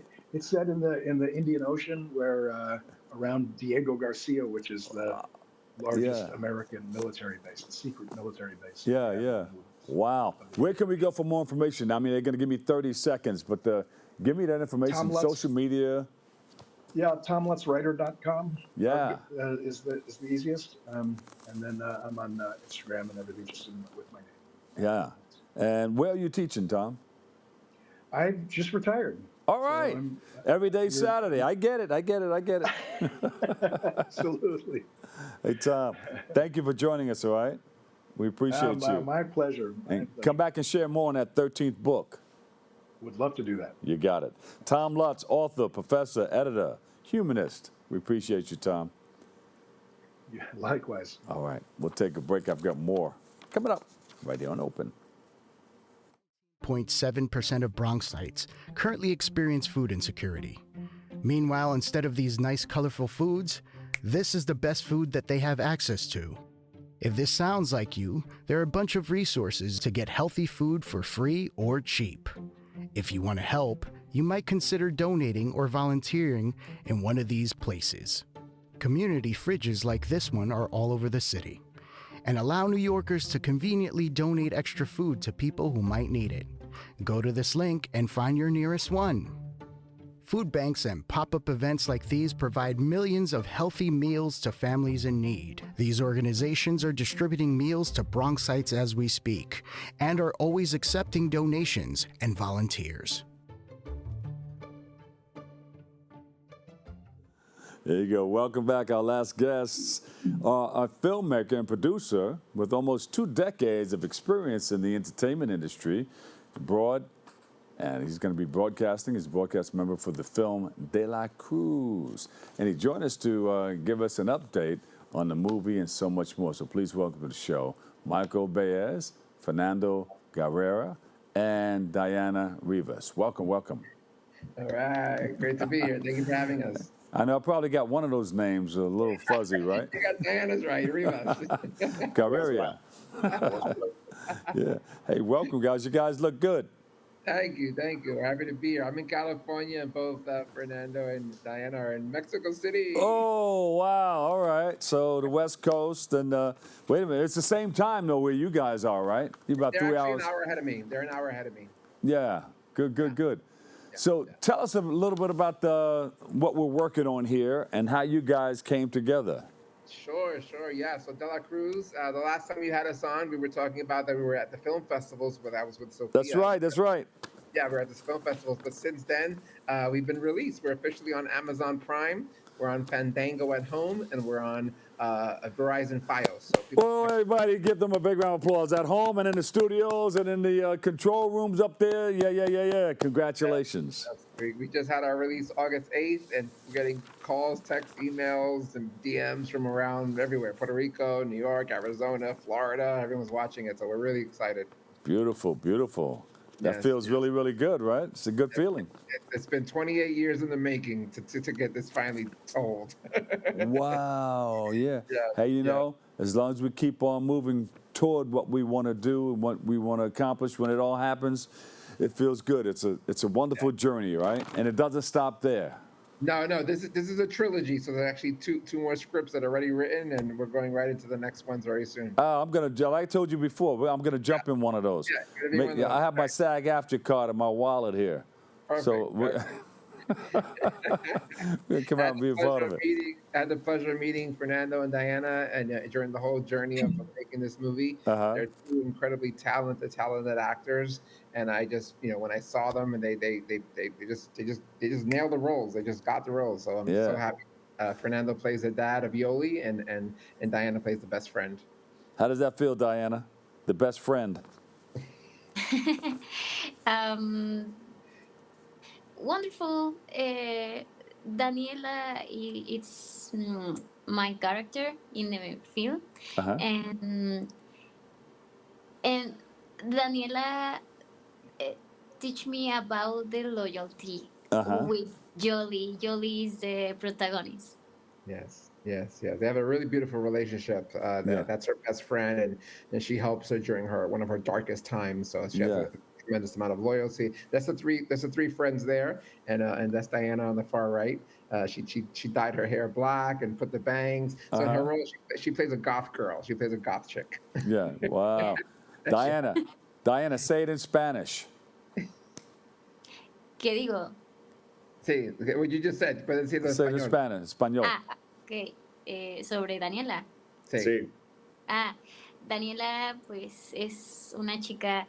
in the Indian Ocean, where around Diego Garcia, which is the largest American military base, the secret military base. Wow. Where can we go for more information? I mean, they're going to give me 30 seconds, but give me that information. Social media. Yeah, TomLutzWriter.com. Yeah. Is the easiest. And then I'm on Instagram and everything just with my name. Yeah. And where are you teaching, Tom? I just retired. All right. So every day Saturday. I get it. Absolutely. Hey, Tom, thank you for joining us, all right? We appreciate you. My pleasure. Come back and share more on that 13th book. Would love to do that. You got it. Tom Lutz, author, professor, editor, humanist. We appreciate you, Tom. Yeah, likewise. All right. We'll take a break. I've got more coming up right here on Open. 0.7% of Bronxites currently experience food insecurity. Meanwhile, instead of these nice, colorful foods, this is the best food that they have access to. If this sounds like you, there are a bunch of resources to get healthy food for free or cheap. If you want to help, you might consider donating or volunteering in one of these places. Community fridges like this one are all over the city and allow New Yorkers to conveniently donate extra food to people who might need it. Go to this link and find your nearest one. Food banks and pop-up events like these provide millions of healthy meals to families in need. These organizations are distributing meals to Bronxites as we speak, and are always accepting donations and volunteers. There you go. Welcome back. Our last guests are a filmmaker and producer with almost 2 decades of experience in the entertainment industry, and he's going to be broadcasting. He's a broadcast member for the film De La Cruz. And he joined us to give us an update on the movie and so much more. So please welcome to the show Michael Baez, Fernando Gaviria, and Dayana Rivas. Welcome, welcome. All right, great to be here. Thank you for having us. I know I probably got one of those names a little fuzzy, right? You got Diana's right, Rivas. Gaviria. Yeah. Hey, welcome, guys. You guys look good. Thank you. We're happy to be here. I'm in California, and both Fernando and Dayana are in Mexico City. Oh, wow. All right. So the West Coast, and wait a minute. It's the same time, though, where you guys are, right? You're about They're 3 actually hours. an hour ahead of me. They're an hour ahead of me. Yeah. Good. So tell us a little bit about what we're working on here and how you guys came together. Sure. Yeah. So De La Cruz, the last time you had us on, we were talking about that we were at the film festivals, but I was with Sophia. That's right. Yeah, we're at this film festivals, but since then, we've been released. We're officially on Amazon Prime. We're on Fandango at home, and we're on Verizon Fios. So Well, everybody give them a big round of applause at home and in the studios and in the control rooms up there. Yeah. Congratulations. We just had our release August 8th, and we're getting calls, texts, emails, and DMs from around everywhere. Puerto Rico, New York, Arizona, Florida. Everyone's watching it, so we're really excited. Beautiful. That feels really, really good, right? It's a good feeling. It's been 28 years in the making to get this finally told. Wow, yeah. Hey, you know, as long as we keep on moving toward what we want to do and what we want to accomplish when it all happens, it feels good. It's a wonderful journey, right? And it doesn't stop there. No, this is a trilogy, so there's actually two more scripts that are already written, and we're going right into the next ones very soon. Like I told you before, I'm gonna jump in one of those. Yeah, you're gonna be one of those. I have my SAG-AFTRA card in my wallet here. Perfect. So we're gonna come out and be a part of it. I had the pleasure of meeting Fernando and Dayana, and during the whole journey of making this movie, they're 2 incredibly talented actors. And I just, when I saw them, and they just nailed the roles. They just got the roles. So I'm so happy. Fernando plays the dad of Yoli, and Dayana plays the best friend. How does that feel, Dayana? The best friend. Wonderful. Daniela, it's my character in the film, and Daniela teach me about the loyalty with Jolie. Jolie is the protagonist. Yes. They have a really beautiful relationship. That's her best friend, and she helps her during one of her darkest times. So she has a tremendous amount of loyalty. That's the three friends there, and that's Dayana on the far right. She dyed her hair black and put the bangs. So in her role, she plays a goth girl. She plays a goth chick. Yeah. Wow. Dayana, say it in Spanish. ¿Qué digo? Sí, what you just said. Puedes decirlo en Say it in español. Spanish, español. Ok. Sobre Daniela. Sí. Daniela, pues, es una chica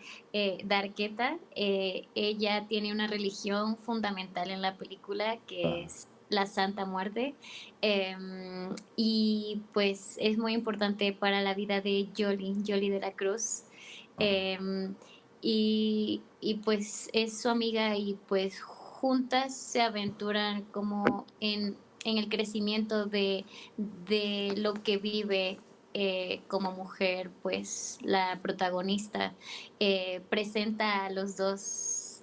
darketa. Ella tiene una religión fundamental en la película que es la Santa Muerte. Y, pues, es muy importante para la vida de Jolie de la Cruz. Y pues es su amiga y pues juntas se aventuran como en el crecimiento de lo que vive como mujer. Pues la protagonista presenta a los 2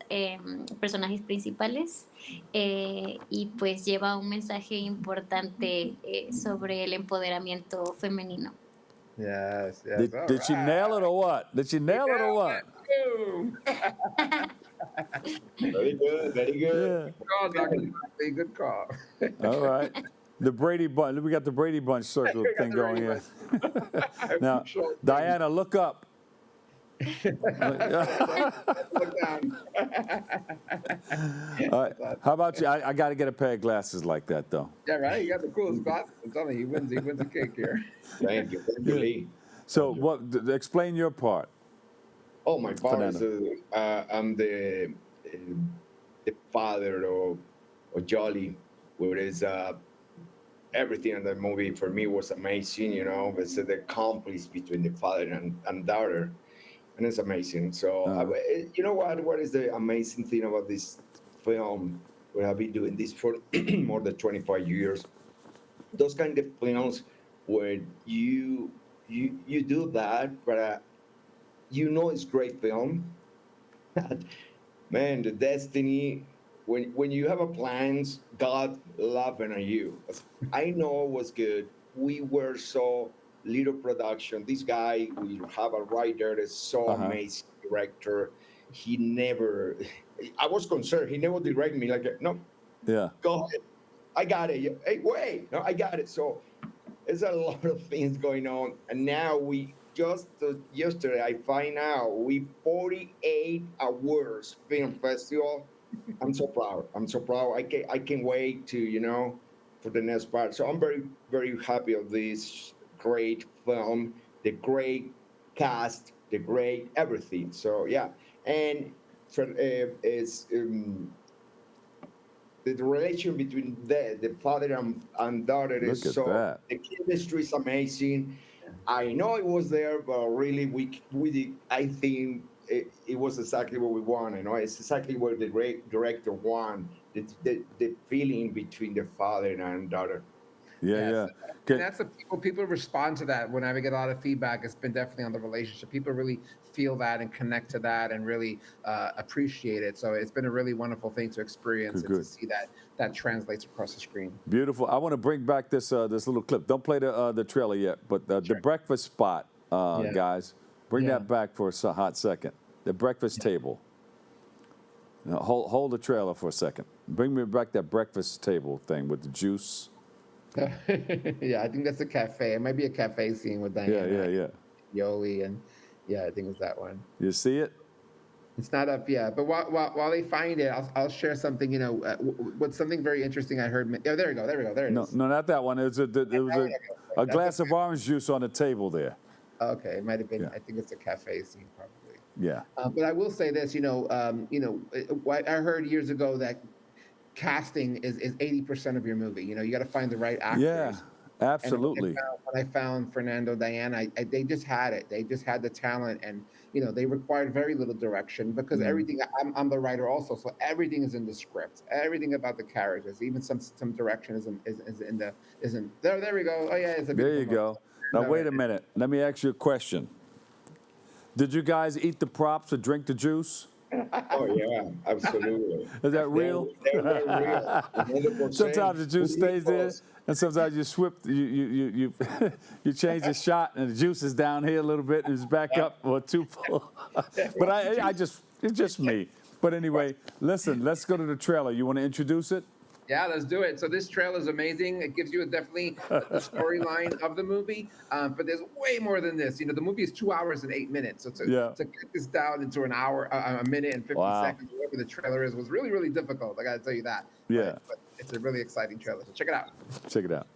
personajes principales y pues lleva un mensaje importante sobre el empoderamiento femenino. Yes. Did she nail it or what? Very good. Yeah. Good call, Dr. Very good call. All right. The Brady Bunch. We got the Brady Bunch circle thing going here. Now, Dayana, look up. Look down. All right. How about you? I got to get a pair of glasses like that, though. Yeah, right. You got the coolest glasses. I'm telling you, he wins. He wins a cake here. Thank you, Lee. So, explain your part. Oh, my part is Fernando. I'm the father of Jolly, where is everything in the movie for me was amazing. You know, it's the conflict between the father and daughter, and it's amazing. So, you know what is the amazing thing about this film? We have been doing this for more than 25 years. Those kind of films where you do that, but you know it's great film. Man, the destiny. When you have a plans, God laughing at you. I know it was good. We were so little production. This guy, we have a writer that's so amazing director. He never. I was concerned. He never directed me like, no. Yeah. Go ahead. I got it. Hey, wait. No, I got it. So there's a lot of things going on, and now we just yesterday I find out we 48 awards film festival. I'm so proud. I'm so proud. I can't wait to for the next part. So I'm very very happy of this great film, the great cast, the great everything. So yeah, and for it's. The relation between the father and daughter is that. The chemistry is amazing. I know it was there, but really we did, I think it was exactly what we want. It's exactly what the director want. The feeling between the father and daughter. Yeah. And that's the people respond to that. Whenever I get a lot of feedback, it's been definitely on the relationship. People really feel that and connect to that and really appreciate it. So it's been a really wonderful thing to experience and to see that translates across the screen. Beautiful. I want to bring back this little clip. Don't play the trailer yet, but the breakfast spot, guys. Bring that back for a hot second. The breakfast table. Now, hold the trailer for a second. Bring me back that breakfast table thing with the juice. Yeah, I think that's a cafe. It might be a cafe scene with Dayana. Yeah. Yoli and I think it's that one. You see it? It's not up yet, but while they find it, I'll share something. What's something very interesting I heard. Oh, there we go. There it is. No, not that one. It was a glass of orange juice on the table there. Okay, it might have been. Yeah. I think it's a cafe scene, probably. Yeah. But I will say this. I heard years ago that casting is 80% of your movie. You got to find the right actors. Yeah. Absolutely. When I found Fernando, Dayana, they just had it. They just had the talent, and they required very little direction because everything. I'm the writer also, so everything is in the script. Everything about the characters, even some direction isn't there. There we go. Oh yeah, it's a there you go. Now wait a minute. Let me ask you a question. Did you guys eat the props or drink the juice? Oh yeah, absolutely. Is that real? They're real. 100%. Sometimes the juice stays there, and sometimes you you change the shot, and the juice is down here a little bit, and it's back up or too full. But it's just me. But anyway, listen, let's go to the trailer. You want to introduce it? Yeah, let's do it. So this trailer is amazing. It gives you definitely the storyline of the movie, but there's way more than this. The movie is 2 hours and 8 minutes. So to get this down into an hour, a minute and 50 seconds, whatever the trailer is, was really, really difficult. I got to tell you that. Yeah. But it's a really exciting trailer. So check it out. Check it out.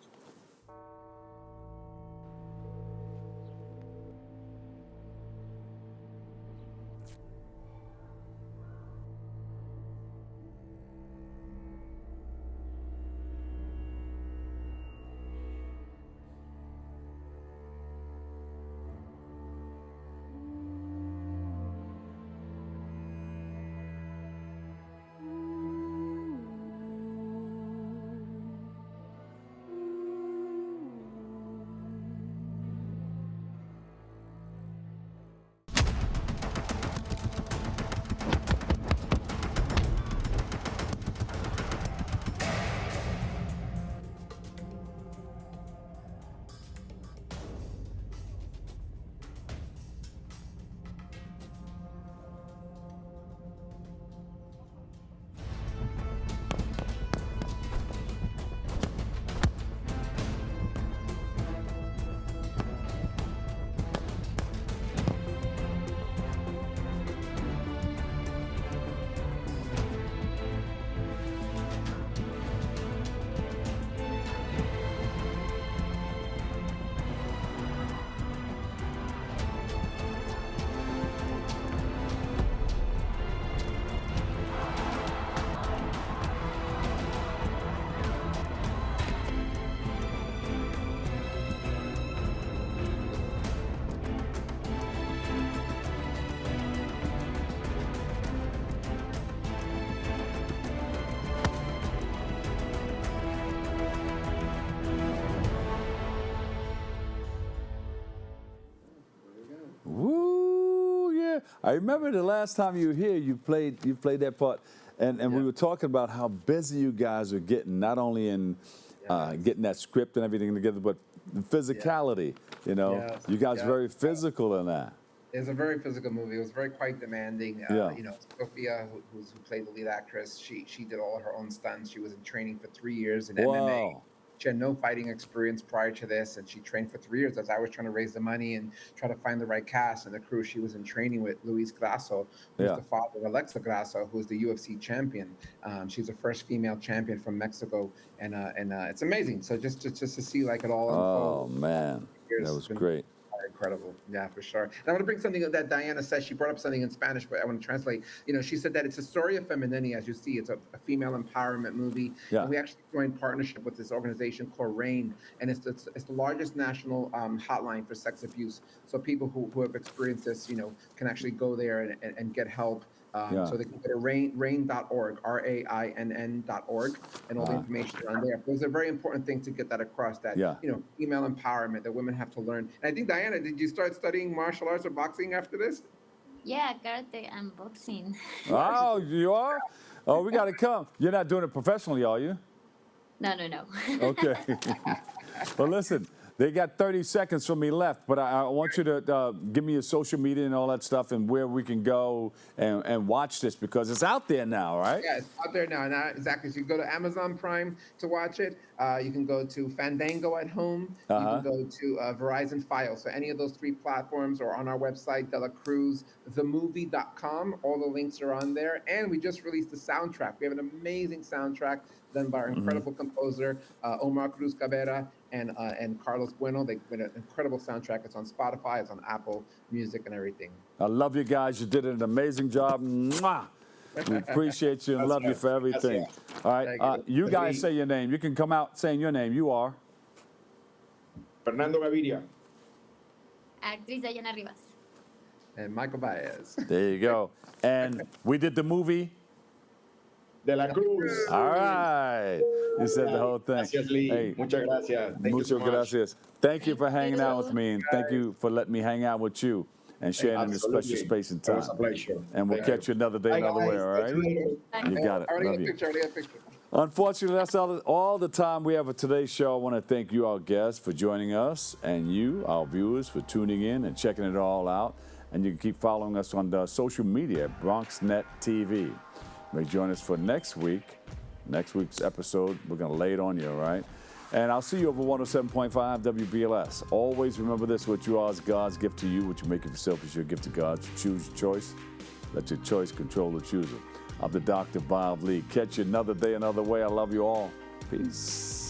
I remember the last time you were here, you played that part, and we were talking about how busy you guys are getting, not only in getting that script and everything together, but the physicality. You know, you guys very physical in that. It's a very physical movie. It was very quite demanding. You know, Sophia, who played the lead actress, she did all her own stunts. She was in training for 3 years in MMA. She had no fighting experience prior to this, and she trained for 3 years as I was trying to raise the money and try to find the right cast and the crew. She was in training with Luis Grasso, who's the father of Alexa Grasso, who's the UFC champion. She's the first female champion from Mexico, and it's amazing. So just to see like it all unfold. Oh man, that was great. Incredible. Yeah, for sure. And I want to bring something that Dayana said. She brought up something in Spanish, but I want to translate. You know, she said that it's a story of femininity, as you see. It's a female empowerment movie. Yeah. And we actually joined partnership with this organization called RAIN, and it's the largest national hotline for sex abuse. So people who have experienced this, you know, can actually go there and get help. So they can go to rain.org, RAINN.org, and all the information is on there. But it's a very important thing to get that across, that, you know, female empowerment that women have to learn. And I think, Dayana, did you start studying martial arts or boxing after this? Yeah, karate and boxing. Oh, you are? Oh, we got to come. You're not doing it professionally, are you? No. Okay. Well, listen. They got 30 seconds for me left, but I want you to give me your social media and all that stuff and where we can go and watch this, because it's out there now, right? Yeah, it's out there now. Exactly. So you go to Amazon Prime to watch it. You can go to Fandango at home. You can go to Verizon File. So any of those 3 platforms, or on our website, cruzthemovie.com. All the links are on there. And we just released the soundtrack. We have an amazing soundtrack done by our incredible composer, Omar Cruz Cabrera, and Carlos Bueno. They made an incredible soundtrack. It's on Spotify, it's on Apple Music and everything. I love you guys. You did an amazing job. Mwah! We appreciate you and love you for everything. All right, you guys say your name. You can come out saying your name. You are? Fernando Gaviria. Actriz Dayana Rivas. And Michael Baez. There you go. And we did the movie De la Cruz. All right. You said the whole thing. Gracias, Lee. Hey, muchas gracias. Thank you so much. gracias. Thank you for hanging out with me, and thank you for letting me hang out with you and sharing in this special space and It time. was a pleasure. And we'll catch you another day, another way, all right? You got it. I already Love got a you. picture. I already got a picture. Unfortunately, that's all the time we have for today's show. I want to thank you, our guests, for joining us, and you, our viewers, for tuning in and checking it all out. And you can keep following us on the social media at BronxNet TV. You may join us for next week's episode. We're going to lay it on you, all right? And I'll see you over 107.5 WBLS. Always remember this: what you are is God's gift to you. What you make of yourself is your gift to God. So choose your choice. Let your choice control the chooser. I'm the Dr. Bob Lee. Catch you another day, another way. I love you all. Peace.